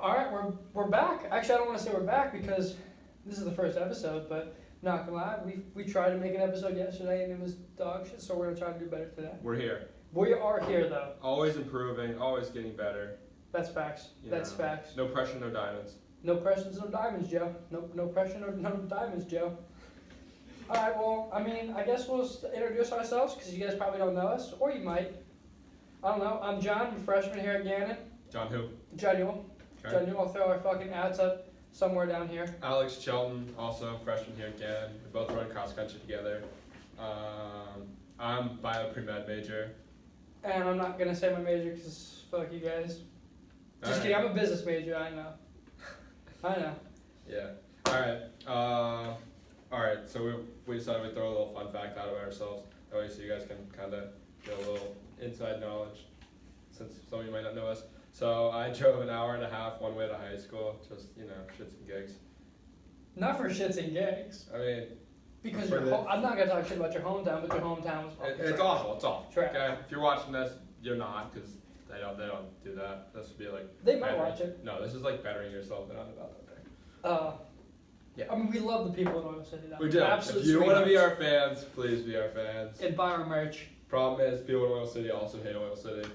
All right, we're back. Actually, I don't want to say we're back because this is the first episode, but not gonna lie, we tried to make an episode yesterday and it was dog shit. So we're gonna try to do better today. We're here. We are here though. Always improving, always getting better. That's facts. That's facts. No pressure, no diamonds. No pressures, no diamonds, Joe. No pressure, no diamonds, Joe. All right, well, I mean, I guess we'll introduce ourselves because you guys probably don't know us, or you might. I don't know. I'm John. I'm a freshman here at Gannon. John who? John Newell. Okay. John Newell. I'll throw our fucking ads up somewhere down here. Alex Chelton, also freshman here at Gannon. We both run cross country together. I'm bio pre-med major. And I'm not going to say my major because fuck you guys. Just All kidding. right. I'm a business major. I know. I know. Yeah. Alright, so we decided we'd throw a little fun fact out of ourselves. That way so you guys can kind of get a little inside knowledge, since some of you might not know us. So I drove an hour and a half one way to high school, just, shits and gigs. Not for shits and gigs. I mean, Because For the- I'm not going to talk shit about your hometown, but your hometown was fucking it's trash. awful, it's awful. Trash. Okay, if you're watching this, you're not, because they don't do that. This would be like They might bettering- watch it. No, this is like bettering yourself and not about that. Yeah. I mean, we love the people in Oil City. Though. We do. Absolute If you want to be sweethearts. our fans, please be our fans. And buy our merch. Problem is, people in Oil City also hate Oil City.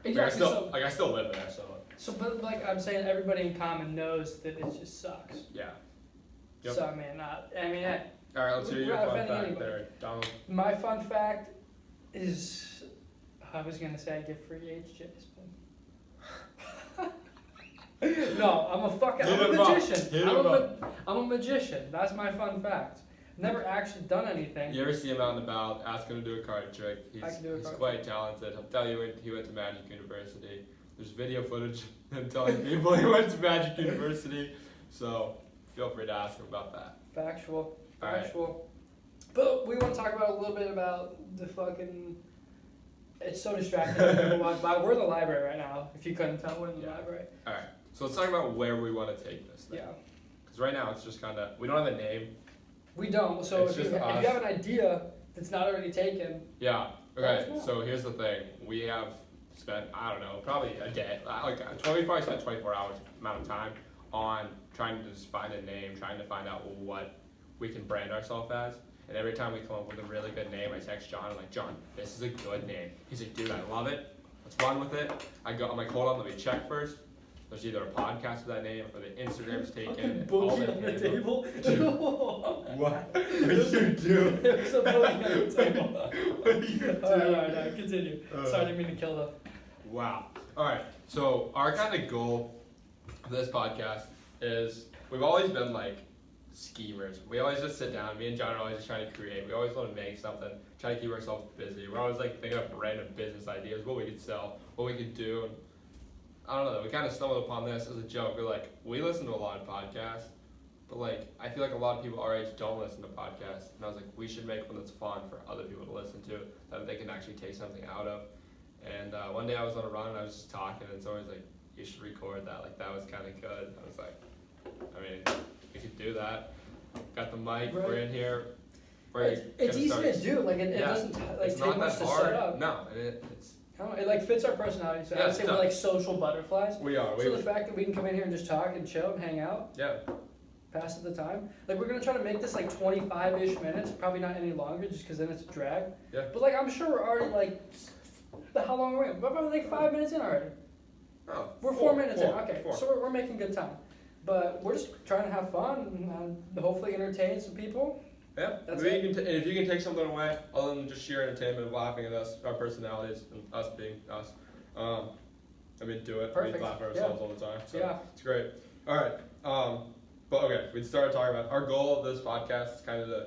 Exactly. I still live there, so. But like I'm saying, everybody in common knows that it just sucks. Yeah. Yep. So I mean, hey, All right, let's hear We're your not fun offending fact anybody. there, Donald. my fun fact is, I was gonna say I get free HJs, but no, I'm a magician. I'm a magician. That's my fun fact. Never actually done anything. You ever see him out and about, ask him to do a card trick. I can do a He's card quite talented. I'll tell you, he went to Magic University. There's video footage of him telling people he went to Magic University. So feel free to ask him about that. Factual. All right. Factual. But we want to talk about a little bit about the fucking. It's so distracting. when people walk by. We're in the library right now. If you couldn't tell, we're in the Yeah. library. All right, so let's talk about where we want to take this thing. Yeah. Because right now it's just kind of, we don't have a name. We don't. So It's if you just us. have an idea that's not already taken, Yeah. Let Okay. us know. So here's the thing. We have spent, I don't know, probably a day, we probably spent 24 hours amount of time on trying to just find a name, trying to find out what we can brand ourselves as. And every time we come up with a really good name, I text John. I'm like, John, this is a good name. He's like, dude, I love it. Let's run with it. I'm like, hold on, let me check first. There's either a podcast with that name or the Instagram's taken. boogie on the table. What? What are you doing? There's a boogie on the table. What are you doing? Alright, continue. Sorry, I didn't mean to kill them. Wow. All right. So our kind of goal of this podcast is we've always been like schemers. We always just sit down. Me and John are always just trying to create. We always want to make something, try to keep ourselves busy. We're always like thinking of random business ideas, what we could sell, what we could do. And I don't know. We kind of stumbled upon this as a joke. We're like, we listen to a lot of podcasts, but like I feel like a lot of people our age don't listen to podcasts. And I was like, we should make one that's fun for other people to listen to, that they can actually take something out of. And one day I was on a run and I was just talking, and someone was like, you should record that. Like, that was kind of good. I was like, I mean, we could do that. Got the mic, Right. we're in here. It's easy to do. Like it Yeah. doesn't like It's take not much that to hard. set up. No, and it's. I don't know, it like fits our personality. So Yeah, I would it's say we're done. like social butterflies. We are. So the fact that we can come in here and just talk and chill and hang out, Yeah. pass the time. Like we're gonna try to make this like 25-ish minutes, probably not any longer, just because then it's a drag. Yeah. But like I'm sure we're already like, how long are we? We're probably like 5 minutes in already. Oh, We're 4 minutes in. Okay, four. so we're making good time. But we're just trying to have fun and hopefully entertain some people. Yeah, That's maybe it. you can and if you can take something away, other than just sheer entertainment of laughing at us, our personalities, and us being us, I mean, do it. Perfect. We laugh at ourselves all the time, so Yeah. it's great. All right, but okay, we started talking about our goal of this podcast is kind of to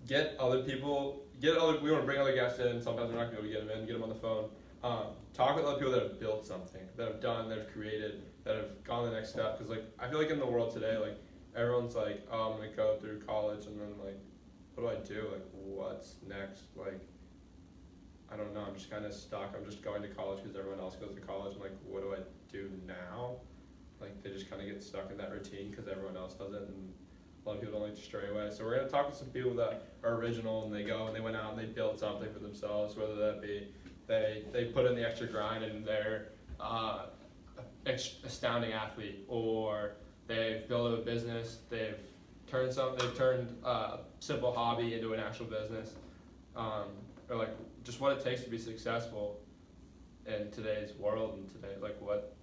get other people, we want to bring other guests in. Sometimes we're not going to be able to get them on the phone. Talk with other people that have built something, that have done, that have created, that have gone the next step. Because like I feel like in the world today, like everyone's like, oh, I'm gonna go through college, and then like, what do I do? Like, what's next? Like, I don't know. I'm just kind of stuck. I'm just going to college because everyone else goes to college. I'm like, what do I do now? Like, they just kind of get stuck in that routine because everyone else does it, and a lot of people don't like to stray away. So we're gonna talk with some people that are original, and they go and they went out and they built something for themselves, whether that be they put in the extra grind and they're astounding athlete, or they've built a business, they've turned a simple hobby into an actual business, or like just what it takes to be successful in today's world and today, like what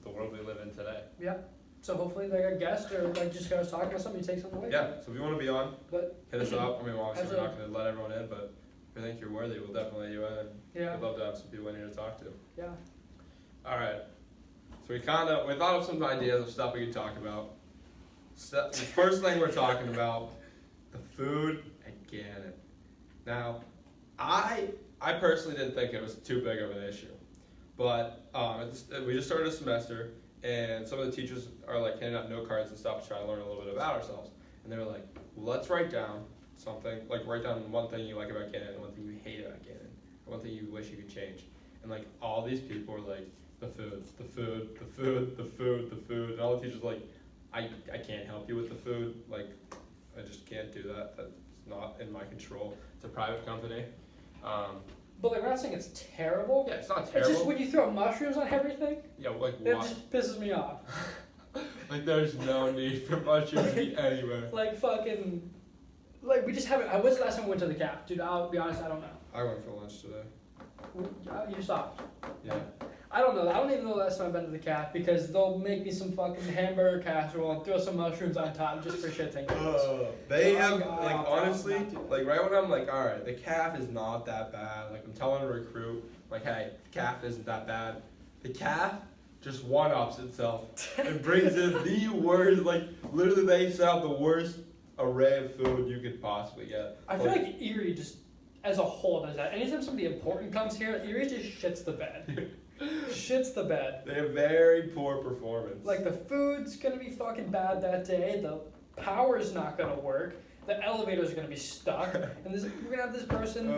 the world we live in today. Yeah. So hopefully, like a guest or like just guys talking about something, you take something away. Yeah. So if you want to be on, But hit us up. I mean, obviously we're a- not going to let everyone in, but if we think you're worthy, we'll definitely let you in. yeah, I'd love to have some people in here to talk to. yeah. All right. So we thought of some ideas of stuff we could talk about. So, the first thing we're talking about, the food at Gannon. Now, I personally didn't think it was too big of an issue, but we just started a semester, and some of the teachers are like handing out note cards and stuff to try to learn a little bit about ourselves. And they were like, well, let's write down something, like write down one thing you like about Gannon and one thing you hate about Gannon, or one thing you wish you could change. And like all these people were like, the food, the food, the food, the food, the food. And all the teachers were like, I can't help you with the food. Like, I just can't do that. That's not in my control. It's a private company. But like, we're not saying it's terrible. Yeah, it's not It's terrible. just when you throw mushrooms on everything, Yeah, like it what? just pisses me off. Like there's no need for mushrooms to be anywhere. Like fucking, like we just haven't. When's the last time we went to the Cap, dude? I'll be honest, I don't know. I went for lunch today. You stopped. Yeah. I don't know. I don't even know the last time I've been to the Cap because they'll make me some fucking hamburger casserole and throw some mushrooms on top just for shits and giggles. They So, have, like, like, I'll honestly, not do that. like, right when I'm like, alright, the calf is not that bad. Like, I'm telling a recruit, like, hey, the calf isn't that bad. The calf just one-ups itself. It brings in the worst, like, literally they set out the worst array of food you could possibly get. I feel like Erie just, as a whole, does that. Anytime somebody important comes here, Erie just shits the bed. Shits the bed. They have very poor performance. Like the food's gonna be fucking bad that day. The power's not gonna work. The elevator's gonna be stuck, and we're gonna have this person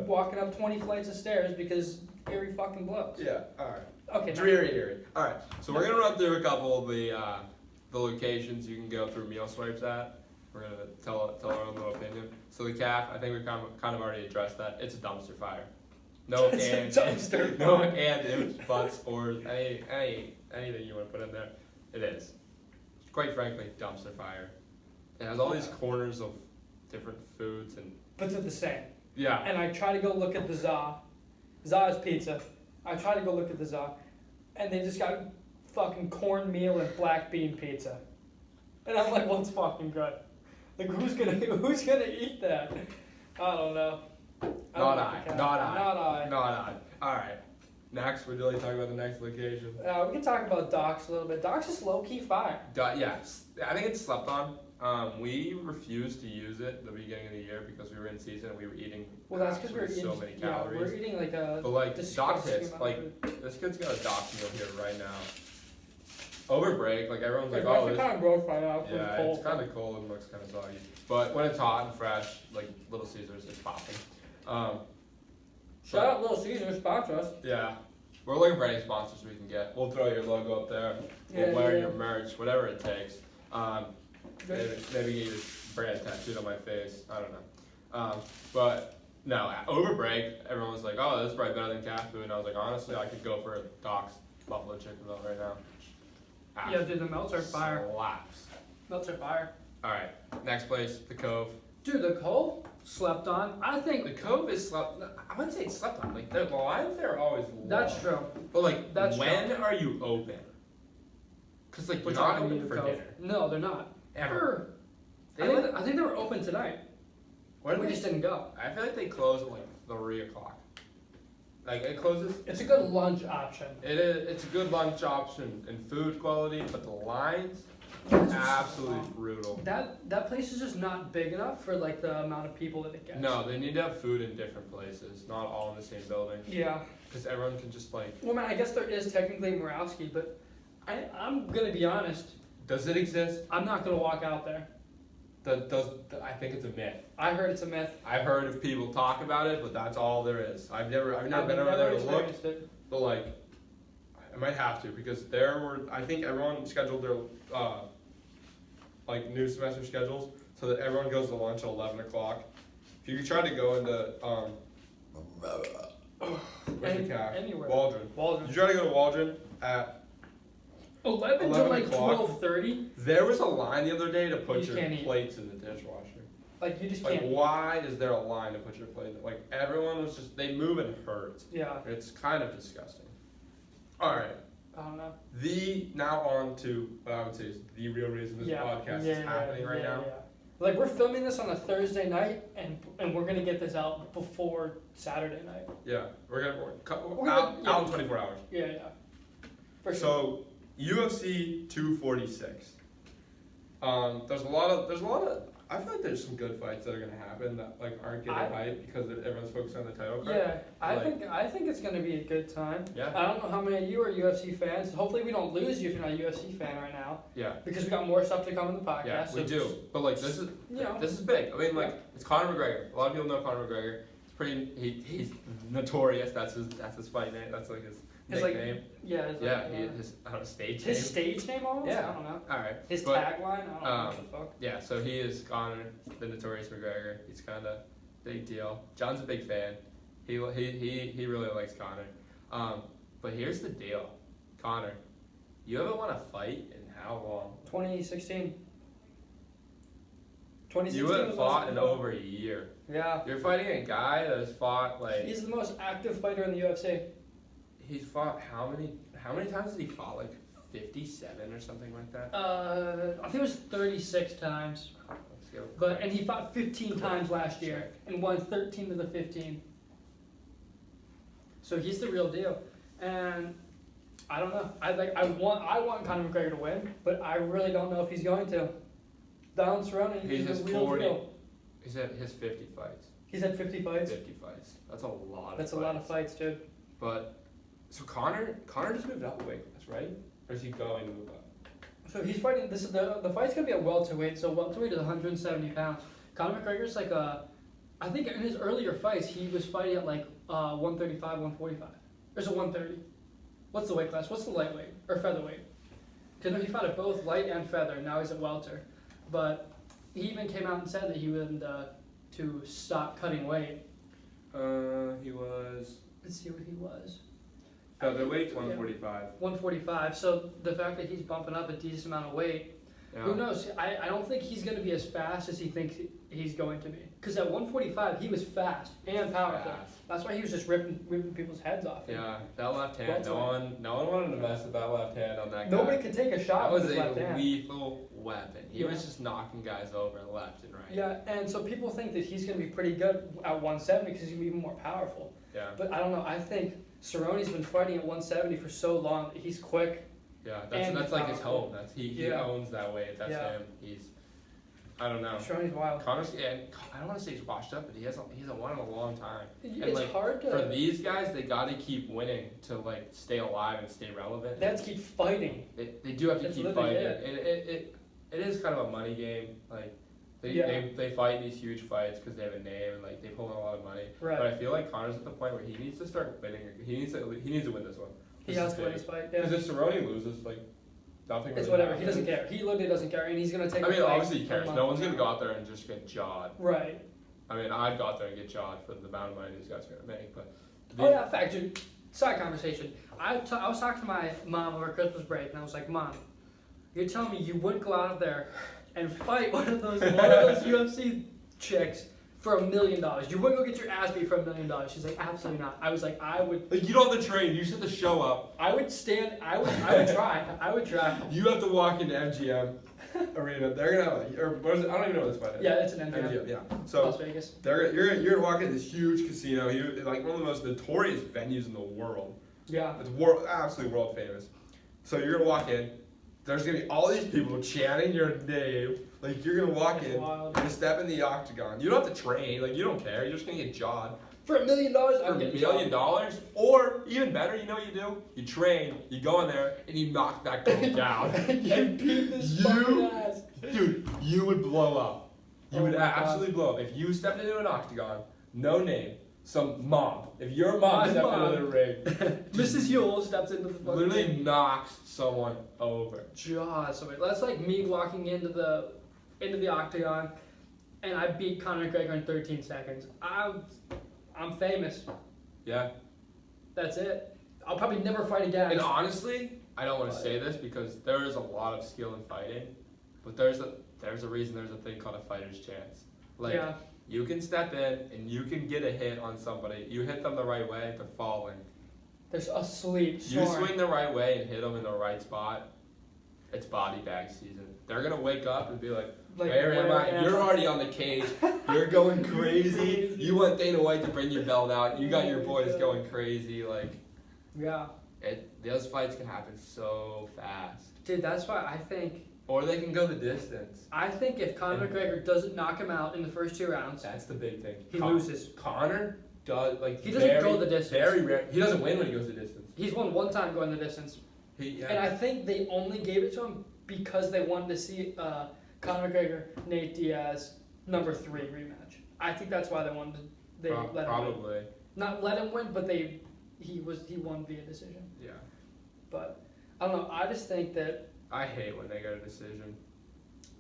walking up 20 flights of stairs because Erie fucking blows. Yeah. All right. Okay. Dreary Erie. All right. So we're gonna run through a couple of the locations you can go through meal swipes at. We're gonna tell our own little opinion. So the calf, I think we kind of already addressed that. It's a dumpster fire. No It's a and dumpster no fire. and ifs, buts, or anything you want to put in there. It is. Quite frankly, dumpster fire. It has all these corners of different foods and But they're the same. yeah. And I try to go look at the za. Za's Pizza. I try to go look at the za, and they just got fucking cornmeal and black bean pizza. And I'm like, what's fucking good? Like, who's gonna eat that? I don't know. Not I. Not I. All right. Next, would you like to talk about the next location? We can talk about Doc's a little bit. Doc's is low key fire. Yes, I think it's slept on. We refused to use it at the beginning of the year because we were in season and we were eating. Well, that's because we were eating so many Yeah, calories. we're eating like a. But like Doc's disgusting hits, amount like of food. this kid's got a Doc's meal here right now. Over break, like everyone's like, Like, oh, it's this, kind of gross right now. yeah, Cold. it's kind of cold and looks kind of soggy. But when it's hot and fresh, like Little Caesars, it's popping. Shout out Little Caesars, sponsor us. Yeah, we're looking for any sponsors we can get. We'll throw your logo up there. We'll Yeah, wear yeah. your merch, whatever it takes. Maybe get your brand tattooed on my face. I don't know. But no, over break, everyone was like, "Oh, this is probably better than cat food," and I was like, honestly, I could go for a Doc's buffalo chicken melt right now. Yeah, dude, the melts are fire. Slaps. Melts are fire. All right, next place, the Cove. Dude, the Cove slept on. I think The Cove is slept. I wouldn't say it's slept on. Like the lines there are always long. that's true. But like, That's when true. are you open? Cause like We're you're not talking open to for the Cove. dinner No, they're not. ever. I think they were open tonight. What We do just they? didn't go. I feel like they close at like 3:00. Like it closes. It's a good lunch option. It is. It's a good lunch option and food quality, but the lines It's absolutely just- brutal. That place is just not big enough for like the amount of people that it gets. No, they need to have food in different places, not all in the same building, Yeah. because everyone can just like. Well, man, I guess there is technically Murawski, but I'm gonna be honest. Does it exist? I'm not gonna walk out there. I think it's a myth. I heard it's a myth. I've heard of people talk about it, but that's all there is. I've never been over there to look, experienced it. but like, I might have to because I think everyone scheduled their like new semester schedules so that everyone goes to lunch at 11:00. If you try to go into where's the cat? Anywhere. Waldron. Waldron. You try to go to Waldron at 11 to like o'clock. 12:30. There was a line the other day to put You your can't eat. plates in the dishwasher. Like, you just Like, can't. why is there a line to put your plate in? Like, everyone was just, they move and hurt. Yeah, It's kind of disgusting. Alright, I don't know. now on to what I would say is the real reason this podcast is happening right now. Yeah. Like, we're filming this on a Thursday night, and we're gonna get this out before Saturday night. Yeah, we're We're out gonna- in 24 hours. Yeah. For sure. So, UFC 246. There's a lot of. I feel like there's some good fights that are gonna happen that like aren't getting hype because everyone's focused on the title card. Yeah, Like- I think it's gonna be a good time. Yeah. I don't know how many of you are UFC fans. Hopefully, we don't lose you if you're not a UFC fan right now, Yeah. because we got more stuff to come in the podcast. Yeah, we so do. But like this is You know. this is big. I mean, like it's Conor McGregor. A lot of people know Conor McGregor. It's pretty. He's notorious. That's his fight name. That's like his nickname. Yeah. His, Yeah. His I don't know, stage name. His stage name almost. Yeah. I don't know. All right. His But, tagline. I don't know what the fuck. Yeah. So he is Conor, the notorious McGregor. He's kind of big deal. John's a big fan. He really likes Conor. But here's the deal, Conor. You haven't won a fight in how long? 2016. 2016. You haven't was fought also in fun. over a year. Yeah. You're fighting a guy that has fought like He's the most active fighter in the UFC. he's fought how many times has he fought? Like 57 or something like that? I think it was 36 times. Let's go. And he fought 15 times last year and won 13 of the 15. So he's the real deal. And I don't know. I want Conor McGregor to win, but I really don't know if he's going to. Donald Cerrone He is has the real 40. deal. He's had his 50 fights. He's had 50 fights. 50 fights. That's a lot. That's a lot of fights, dude. But so Conor just moved up a weight class, right? Or is he going to move up? So he's fighting. This is the fight's gonna be a welterweight. So welterweight is 170 pounds. Conor McGregor's like I think in his earlier fights he was fighting at like 135, 145. There's a 130. What's the weight class? What's the lightweight or featherweight? Because he fought at both light and feather. Now he's at welter. But he even came out and said that he would to stop cutting weight. He was Let's see what he was. featherweight 145. 145. So the fact that he's bumping up a decent amount of weight. Yeah. Who knows? I don't think he's going to be as fast as he thinks he's going to be. Because at 145, he was fast and powerful. Fast. That's why he was just ripping people's heads off. Yeah, that left hand. Welterweight. No one wanted to mess with that left hand on that guy. Nobody could take a shot That with was his left a hand. lethal weapon. He Yeah. was just knocking guys over left and right. Yeah, and so people think that he's going to be pretty good at 170 because he's going to be even more powerful. Yeah. But I don't know. I think Cerrone's been fighting at 170 for so long. He's quick. Yeah, And that's like his powerful. home. He Yeah. owns that weight. That's Yeah. him. I don't know. Cerrone's wild. Connor's and I don't want to say he's washed up, but he hasn't won in a long time. It's like, hard to. For these guys, they got to keep winning to like stay alive and stay relevant. They have to keep fighting. They do have to That's keep literally fighting, it. and it is kind of a money game. Like Yeah. they fight in these huge fights because they have a name and like they pull in a lot of money. Right. But I feel like Connor's at the point where he needs to start winning. He needs to win this one. He has to win this fight. Yeah. Because if Cerrone loses, like nothing. It's really whatever. He happens. doesn't care. He literally doesn't care, and he's gonna take. I mean, a fight obviously he a cares. month No one's from gonna now. go out there and just get jawed. Right. I mean, I'd go out there and get jawed for the amount of money these guys are gonna make, but. Oh yeah, fact, dude. Side conversation. I was talking to my mom over Christmas break, and I was like, Mom, you're telling me you wouldn't go out there and fight one of those UFC chicks for $1 million? You wouldn't go get your ass beat for $1 million? She's like, absolutely not. I was like, I would. Like, you don't have to train. You just have to show up. I would stand. I would try. I would try. You have to walk into MGM arena. They're gonna have or what is it? I don't even know what this fight is. Yeah, it's an MGM. Yeah. So Las Vegas. you're gonna walk into this huge casino. Like one of the most notorious venues in the world. Yeah. It's absolutely world famous. So you're gonna walk in. There's gonna be all these people chanting your name. Like you're gonna walk That's in. wild. You're gonna step in the octagon. You don't have to train. Like you don't care. You're just gonna get jawed. For $1 million, For I'm $1 getting million, or even better, you know what you do? You train, you go in there, and you knock that girl down. You beat this fucking ass. Dude, you would blow up. You Oh would my God. absolutely blow up. If you stepped into an octagon, no name, some mom. If your mom My stepped mom. into the ring, Mrs. Yule steps into the fucking literally ring. knocks someone over. Jaws. So that's like me walking into the octagon, and I beat Conor McGregor in 13 seconds. I'm famous. Yeah. That's it. I'll probably never fight again. And honestly, I don't want to say this because there is a lot of skill in fighting, but there's a reason there's a thing called a fighter's chance. Like, you can step in and you can get a hit on somebody. You hit them the right way, they're falling. They're asleep. You swing the right way and hit them in the right spot. It's body bag season. They're gonna wake up and be like, where am I? You're already on the cage. You're going crazy. You want Dana White to bring your belt out. You got your boys going crazy. Like, those fights can happen so fast. Dude, that's why I think. Or they can go the distance. I think if Conor McGregor doesn't knock him out in the first 2 rounds, that's the big thing. He loses. Conor does he doesn't go the distance. Very rare. He doesn't win when he goes the distance. He's won 1 time going the distance. And I think they only gave it to him because they wanted to see Conor McGregor, Nate Diaz, number 3 rematch. I think that's why they wanted to. Let him win. Not let him win, but he won via decision. Yeah. But I don't know. I just think that. I hate when they get a decision.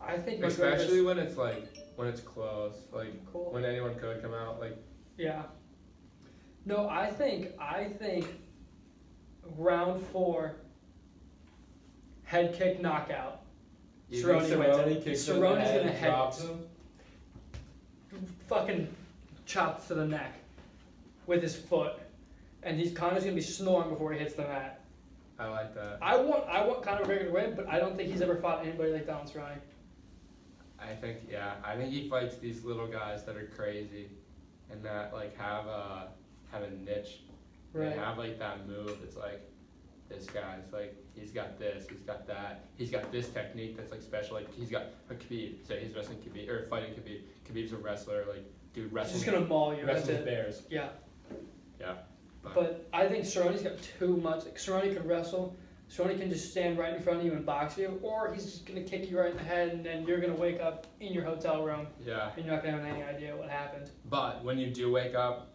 I think especially when it's close, like when anyone could come out, like. Yeah. No, I think round 4 head kick knockout. Cerrone's gonna head fucking chopped to the neck with his foot, and Conor's gonna be snoring before he hits the mat. I like that. I want Conor McGregor to win, but I don't think he's ever fought anybody like Donald Cerrone. I think he fights these little guys that are crazy, and that like have a niche. Right. They have like that move. It's like this guy's like he's got this, he's got that, he's got this technique that's like special. Like he's got a Khabib. Say he's wrestling Khabib or fighting Khabib. Khabib's a wrestler. Like dude wrestles. He's just gonna maul you. Wrestles bears. Yeah. Yeah. But I think Cerrone's got too much. Like, Cerrone can wrestle. Cerrone can just stand right in front of you and box you, or he's just gonna kick you right in the head, and then you're gonna wake up in your hotel room. Yeah. And you're not gonna have any idea what happened. But when you do wake up,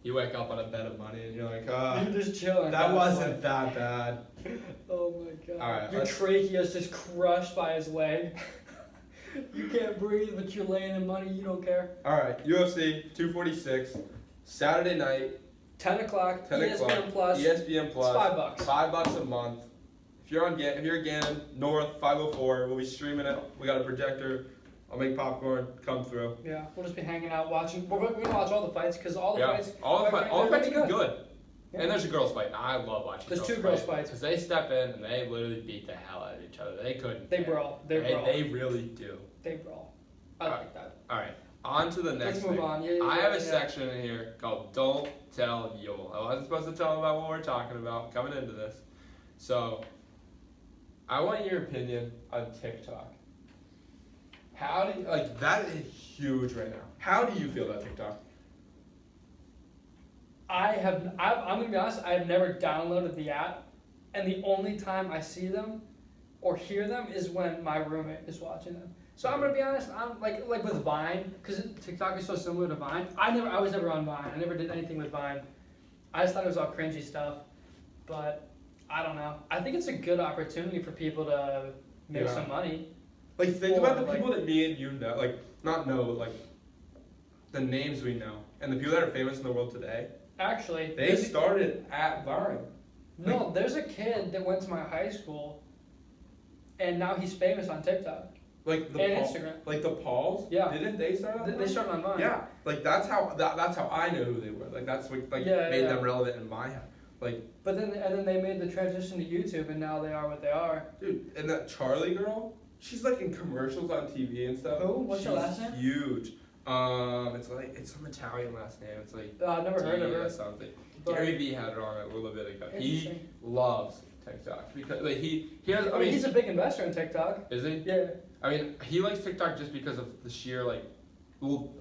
you wake up on a bed of money, and you're like, you're just chilling. That wasn't that bad. Oh my god. All right. Your trachea's just crushed by his leg. You can't breathe, but you're laying in money. You don't care. All right. UFC 246, Saturday night. 10 o'clock. ESPN Plus. ESPN Plus. It's $5. $5 a month. If you're Gannon North 504, we'll be streaming it. We got a projector. I'll make popcorn. Come through. Yeah, we'll just be hanging out watching. We're gonna watch all the fights because all the fights are good. Yeah. And there's a girls fight. I love watching. There's 2 girls fights because they step in and they literally beat the hell out of each other. They couldn't. They brawl. They really do. They brawl. I like that. All right. On to the next thing. Let's move on. Yeah, I have a section in here called Don't Tell Yule. I wasn't supposed to tell them about what we're talking about coming into this. So, I want your opinion on TikTok. How do you, that is huge right now. How do you feel about TikTok? I'm going to be honest, I have never downloaded the app, and the only time I see them or hear them is when my roommate is watching them. So I'm gonna be honest. I'm like with Vine, because TikTok is so similar to Vine. I was never on Vine. I never did anything with Vine. I just thought it was all cringy stuff. But I don't know. I think it's a good opportunity for people to make some money. Like think about the people that me and you know, not know, but the names we know, and the people that are famous in the world today. Actually, they started at Vine. No, there's a kid that went to my high school, and now he's famous on TikTok. Instagram. Like the Pauls? Yeah. Didn't they start on Vine? They started on Vine. Yeah. That's how I know who they were. That's what made them relevant in my head. But then they made the transition to YouTube, and now they are what they are. Dude, and that Charlie girl, she's in commercials on TV and stuff. Who? What's her last name? Huge. It's some Italian last name. It's I've never heard of her. Or something. Gary Vee had it on a little bit ago. He loves TikTok because he's a big investor in TikTok. Is he? Yeah. I mean, he likes TikTok just because of the sheer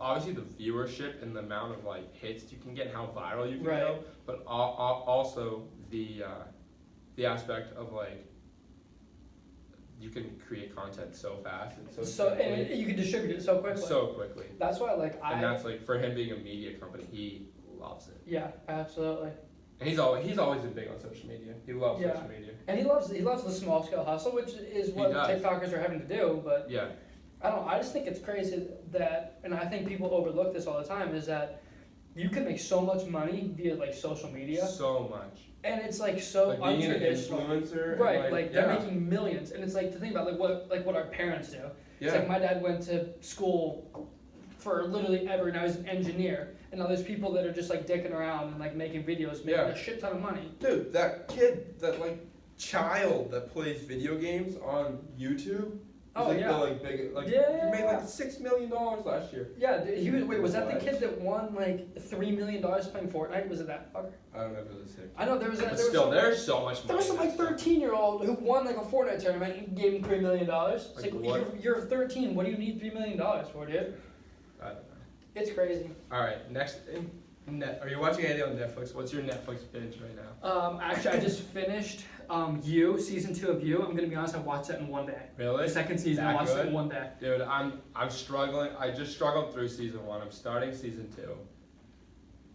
obviously the viewership and the amount of hits you can get, and how viral you can go, but also the aspect of you can create content so fast and and you can distribute it so quickly. So quickly. That's why and that's for him being a media company, he loves it. Yeah, absolutely. And he's always been big on social media. He loves social media. And he loves the small scale hustle, which is what TikTokers are having to do. But I don't know. I just think it's crazy that, and I think people overlook this all the time, is that you can make so much money via like social media. So much. And it's like so like being untraditional. An influencer. Right, and like they're making millions. And it's like to think about like what our parents do. Yeah. It's like my dad went to school for literally ever, now he's an engineer. And now there's people that are just like dicking around and like making videos, making a shit ton of money. Dude, that kid, that like child that plays video games on YouTube. Oh like yeah. The, like big, like yeah, he made like $6 million last year. Yeah, he was. Wait, was that the kid that won like $3 million playing Fortnite? Was it that fucker? I don't know if it was sick. I know there was. But still, there's so much money. There was some like 13-year-old who won like a Fortnite tournament and gave him $3 million. It's like you're 13. What do you need $3 million for, dude? I don't know. It's crazy. All right, next thing. Are you watching anything on Netflix? What's your Netflix binge right now? Actually, I just finished You, season 2 of You. I'm gonna be honest, I watched that in one day. Really? The second season, I watched it in one day. Dude, I'm struggling. I just struggled through season 1. I'm starting season 2.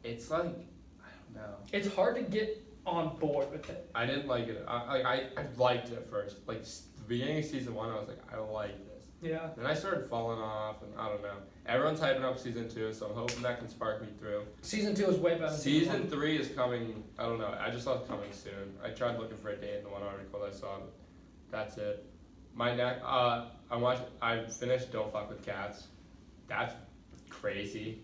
It's like, I don't know. It's hard to get on board with it. I didn't like it. I liked it at first. Like the beginning of season 1, I was like, I like this. Yeah. Then I started falling off, and I don't know. Everyone's hyping up season 2, so I'm hoping that can spark me through. Season 2 is way better than Season 3 is coming. I don't know. I just saw it coming soon. I tried looking for a date in the one article I saw, but that's it. My I finished Don't Fuck with Cats. That's crazy.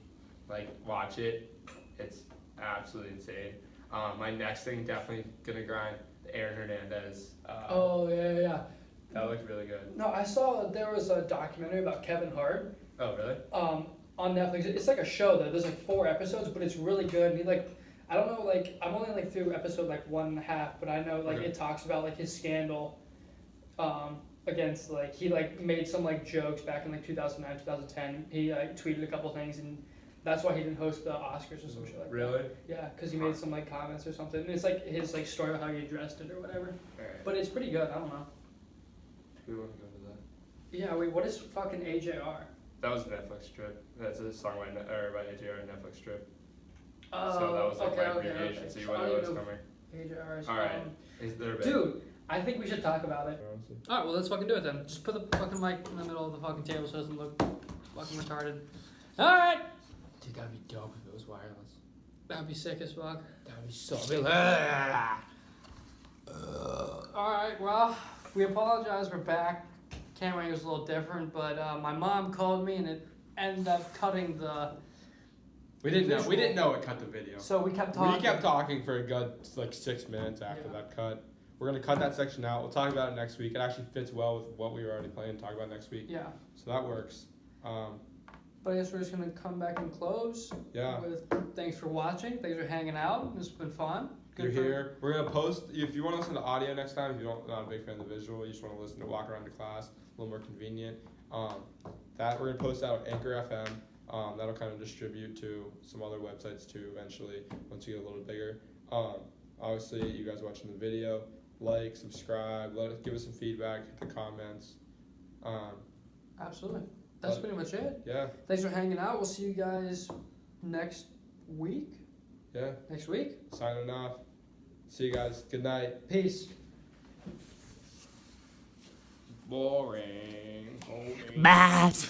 Like, watch it. It's absolutely insane. My next thing, definitely gonna grind the Aaron Hernandez. Oh yeah. That looked really good. No, I saw there was a documentary about Kevin Hart. Oh really? On Netflix. It's like a show though. There's like 4 episodes, but it's really good. And he like, I don't know, like I'm only like through episode like 1.5, but I know like it talks about like his scandal, against like he like made some like jokes back in like 2009, 2010. He like tweeted a couple things, and that's why he didn't host the Oscars or some shit like really? that. Yeah, because he made some like comments or something. And it's like his like story of how he addressed it or whatever. Alright. But it's pretty good. I don't know. We want to go to that. Yeah. Wait. What is fucking AJR? That was a Netflix trip. That's a song by AJR, Netflix trip. Oh, So that was like my okay. abbreviation, so you wouldn't know what's coming. AJR is Alright. Is there a bit? Dude, I think we should talk about it. Alright, well let's fucking do it then. Just put the fucking mic in the middle of the fucking table so it doesn't look fucking retarded. Alright! Dude, that'd be dope if it was wireless. That'd be sick as fuck. That'd be so Alright, well, we apologize, we're back. Camera angle is a little different, but my mom called me and it ended up cutting the... We didn't know it cut the video. So we kept talking. We kept talking for a good like 6 minutes after that cut. We're gonna cut that section out. We'll talk about it next week. It actually fits well with what we were already planning to talk about next week. Yeah. So that works. But I guess we're just gonna come back and close. Yeah. With thanks for watching. Thanks for hanging out. It's been fun. You're here. We're gonna post. If you want to listen to audio next time, if you're not a big fan of the visual, you just want to listen to walk around to class, a little more convenient. That we're gonna post out on Anchor FM. That'll kind of distribute to some other websites too eventually once you get a little bigger. Obviously, you guys watching the video, like, subscribe, give us some feedback, hit the comments. Absolutely. That's pretty much it. Yeah. Thanks for hanging out. We'll see you guys next week. Yeah. Next week. Signing off. See you guys. Good night. Peace. Boring. Matt.